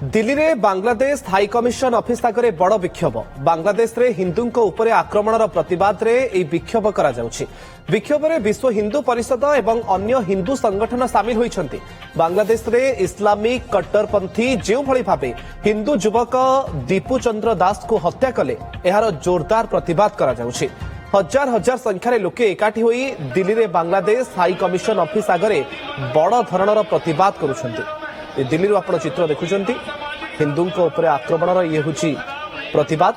दिल्ली रे Bangladesh high commission office आगे बड़ विक्षोभ बांग्लादेश रे हिंदू उपरे आक्रमणर प्रतिवाद रे ए विक्षोभ करा जाउछि। विक्षोभ रे विश्व हिंदू परिषद एवं अन्य हिंदू संगठन सामिल होइछन्ति। बांग्लादेश रे इस्लामिक कट्टरपंथी जो भली भाबे हिंदू युवक दीपू चंद्र दास को हत्या कले एहार जोरदार प्रतिवाद करा जाउछि। हजार हजार संख्यार लोके एकाठी होई दिल्ली रे बांग्लादेश हाई कमिशन ऑफिस आगे बड़ धरणर प्रतिवाद करुछन्ति। दिल्ली रू आपण चित्र देखुछन्ति हिंदू आक्रमणर ये हूँ प्रतिवाद।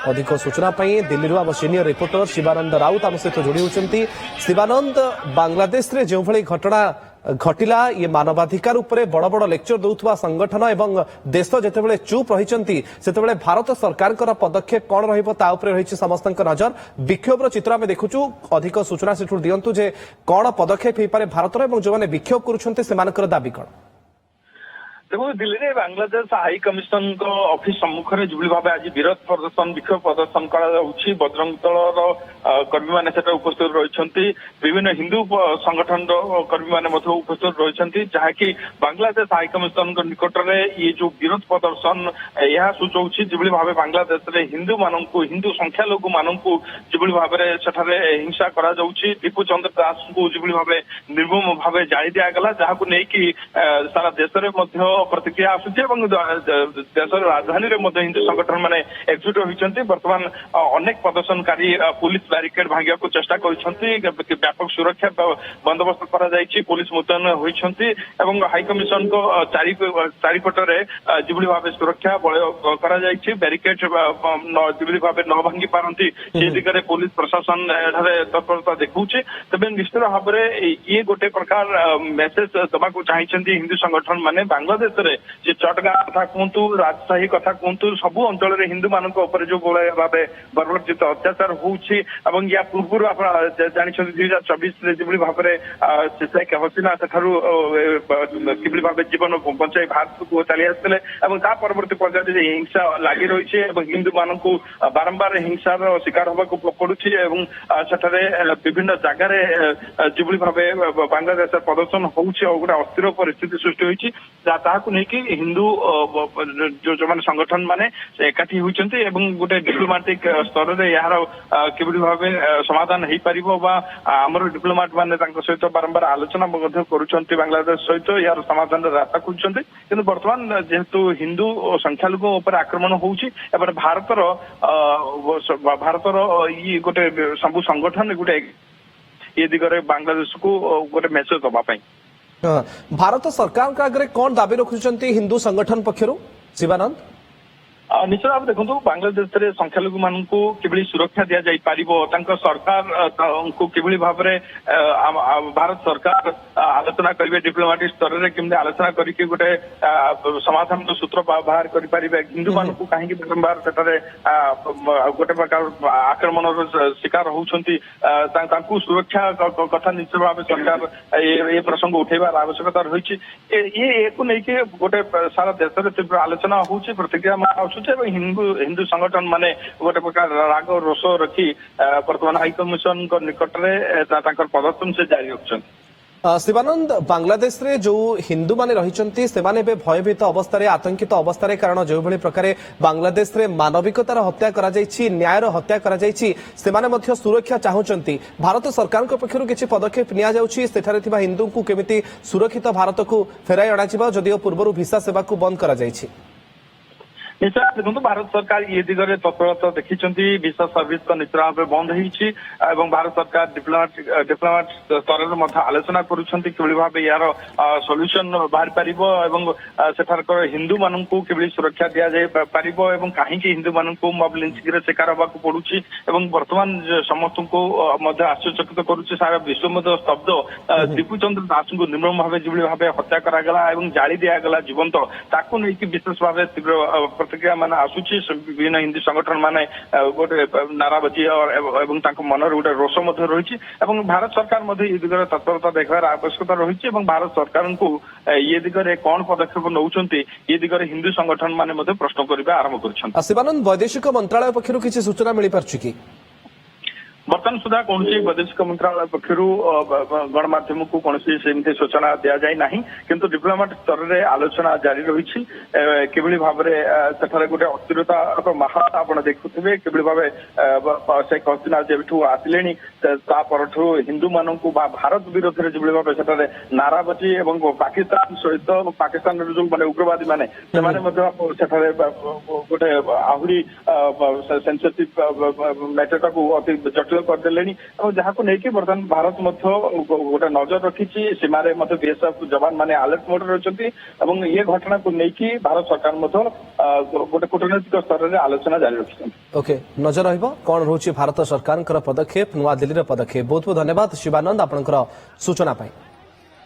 अधिक सूचना दिल्ली आम सीनियर रिपोर्टर शिवानंद राउत आम सहित जोड़ी होती। शिवानंद, बांग्लादेश रे जो भली घटना घटिला ये मानवाधिकार उपरे बड़ बड़ लेक्चर दौथुवा संगठन एवं देश जेतेबेले चुप रहिचंती सेतेबेले भारत सरकार पदक्षेप कौन रहिबो ता उपरे रहिछि समस्त नजर। विक्षोभर चित्र आम देखुछु। अधिक सूचना सेठू दियंतु जे कौन पदक्षेप होई पारे भारतर एवं जो माने विक्षोभ करूछन्ते सेमानकर दाबी कौन? देखो दिल्ली में बांग्लादेश हाई कमिशन ऑफिस सम्मुख में जो भाव आज विरोध प्रदर्शन विक्षोभ प्रदर्शन कर बजरंग दलर कर्मी मैंने उपस्थित रही विभिन्न हिंदू संगठन कर्मी मैंने उपस्थित रही जहाँकि बांग्लादेश हाई कमिशन निकट में ये जो विरोध प्रदर्शन यह सूचाऊँ जो भाव बांग्लादेश में हिंदू मानक हिंदू संख्यालघु मानक जो भाव में हिंसा कर दीपू चंद्र दास को जो भाव निर्मम भाव जाली दिगला जहाँ नहीं सारा देश में प्रतिक्रिया आसूची देशर राजधानी में हिंदू संगठन मैंने एकजुट होती। बर्तमान अनेक प्रदर्शनकारी पुलिस बैरिकेड भांगा को चेष्टा कर व्यापक सुरक्षा बंदोबस्त कर पुलिस मुतयन होती। हाई कमिशन को चारिपटे जो भाव सुरक्षा बल बैरिकेड जो भाव न भांगी पारती से दिगरे पुलिस प्रशासन तत्परता देखुचे। तेज निश्चित भाव में ये गोटे प्रकार मेसेज दवा चाहिए हिंदू संगठन मैंने बांग्लादेश जे चटगा कथा कहतु राजशाही कथा कहतु सबू अंचल हिंदू मान जो भाव बर्बरचित अत्याचार होउछि एवं या पूर्व जानते 2024 जो भाव में शेख हसीना कि भाव जीवन बचाई भारत को चली आसते परवर्ती पर्यायर हिंसा लगी रही हिंदू मान बारंबार हिंसार शिकार होगा पड़ुछि। विभिन्न जगार जो भाव बांग्लादेश प्रदर्शन होउछि गोटे अस्थिर परिस्थिति सृष्टि होइछि नहीं हिंदू जो माने संगठन माने एकाठी होती गोटे डिप्लोमेटिक स्तर में यार किभली भाव समाधान हो पार आमर डिप्लोमेट माने सहित बारंबार आलोचना करुँच बांग्लादेश सहित यार समाधान रास्ता खोजुंट कि बर्तमान जेहेतु हिंदू संख्यालघु उपर आक्रमण होउछि भारतर ये गोटे सबू संगठन गोटे ये दिगरे बांग्लादेश को गोटे मेसेज दवाई भारत सरकार का आगे कौन दाबी रखुंट हिंदू संगठन पक्षर? शिवानंद, निश्चित भाव देखो बांग्लादेश में संख्यालघु मान कि सुरक्षा दि जापर सरकार को कि भाव में भारत सरकार आलोचना करेंगे डिप्लोमेटिक स्तर में केमती आलोचना करके गोटे समाधान सूत्र बाहर करेंगे हिंदू मान कहीं बारंबार गोटे प्रकार आक्रमण शिकार होती सुरक्षा कथा निश्चित भाव सरकार ये प्रसंग उठेबार आवश्यकता रही ये गोटे सारा देश में तीव्र आलोचना हो प्रतिक्रिया हिंदू संगठन माने गोटे प्रकार राग रोष रखी वर्तमान हाई कमिशन निकट में प्रदर्शन से जारी रखुछन। शिवानंद, बांग्लादेश रे जो हिंदू माने रहिचंती सेमाने बे भयभीत अवस्था रे आतंकित अवस्था रे कारण जो भली प्रकार बांग्लादेश रे मानविकतार हत्या करा जायछि न्यायर हत्या करा जायछि सेमाने मध्य सुरक्षा चाहुचंती। भारत सरकार को पक्षरु किछि पदक्षेप निया जाउछि सेठारे थिबा हिंदू को केमिति सुरक्षित भारत को फेराई अणाजिबा जदिओ पूर्वरु भिसा सेवा को बंद करा जायछि? निश्चय देखो भारत सरकार ये दिगरे तत्परता देखी वीसा सर्विस तो निश्चित भाव में बंद हो भारत सरकार डिप्लोमेट स्तर में आलोचना करुँच भाव यार सल्यूशन बाहर पार हिंदू मान कि सुरक्षा दि जापर कहीं हिंदू मान मब लिंचिंग शिकार होगा पड़ुछि बर्तमान समस्त को आश्चर्यचकित करुच्ची सारा विश्व में स्तब्ध दीपू चंद्र दास को निर्मम भाव जो भाव हत्या करागला जाली दिगला जीवंत ताकू नहीं विशेष भाव तीव्र प्रतिक्रिया मान आसूची विभिन्न हिंदू संगठन माने गोटे नाराबाजी और मनर गोटे रोष रही भारत सरकार ये दिगरे तत्परता देखार आवश्यकता रही भारत सरकार को ये दिगरे कौन पदक्षेप नौकरी ये दिगरे हिंदू संगठन माने प्रश्न करने आरंभ कर। शिवानंद, वैदेशिक मंत्रालय पक्षर किसी सूचना मिल पार्छ कि? ବର୍ତ୍ତମାନ ସୁଦ୍ଧା କୌଣସି ବୈଦେଶିକ ମନ୍ତ୍ରଣାଳୟ ପକ୍ଷରୁ ଗଣମାଧ୍ୟମକୁ କୌଣସି ସେମିତି ସୂଚନା ଦିଆଯାଇ ନାହିଁ, କିନ୍ତୁ ଡିପ୍ଲୋମାଟ ସ୍ତରରେ ଆଲୋଚନା ଜାରି ରହିଛି। କିଭଳି ଭାବରେ ସେଠାରେ ଗୋଟେ ଅସ୍ଥିରତାର ମାହୋଲ ଆପଣ ଦେଖୁଥିବେ, କିଭଳି ଭାବେ ଶେଖ୍ ହସିନା ଯେବେଠୁ ଆସିଲେଣି ତା ପରଠୁ ହିନ୍ଦୁ ମାନଙ୍କୁ ବା ଭାରତ ବିରୋଧରେ ଯେଭଳି ଭାବେ ସେଠାରେ ନାରାବାଜି ଏବଂ ପାକିସ୍ତାନ ସହିତ ପାକିସ୍ତାନର ଯୋଉ ମାନେ ଉଗ୍ରବାଦୀ ମାନେ ସେମାନେ ମଧ୍ୟ ସେଠାରେ ଗୋଟେ ଆହୁରି ସେନ୍ସିଟିଭ ମ୍ୟାଟରଟାକୁ ଅତି ଜଟିଳ କରିଦେଲେଣି ଏବଂ ଯାହାକୁ ନେଇକି ବର୍ତ୍ତମାନ ଭାରତ ମଧ୍ୟ ଗୋଟେ ନଜର ରଖିଛି। ସୀମାରେ ମଧ୍ୟ ବିଏସ୍ଏଫ୍ ଯବାନ ମାନେ ଆଲର୍ଟ ମୋଡରେ ରହିଛନ୍ତି ଏବଂ ଏ ଘଟଣାକୁ ନେଇକି ଭାରତ ସରକାର ମଧ୍ୟ ଗୋଟେ କୂଟନୈତିକ ସ୍ତରରେ ଆଲୋଚନା ଜାରି ରଖିଛନ୍ତି। ଓକେ, ନଜର ରହିବ କଣ ରହୁଛି ଭାରତ ସରକାରଙ୍କର ପଦକ୍ଷେପ, ନୂଆଦିଲ୍ଲୀର ପଦକ୍ଷେପ। ବହୁତ ବହୁତ ଧନ୍ୟବାଦ ଶିବାନନ୍ଦ ଆପଣଙ୍କର ସୂଚନା ପାଇଁ।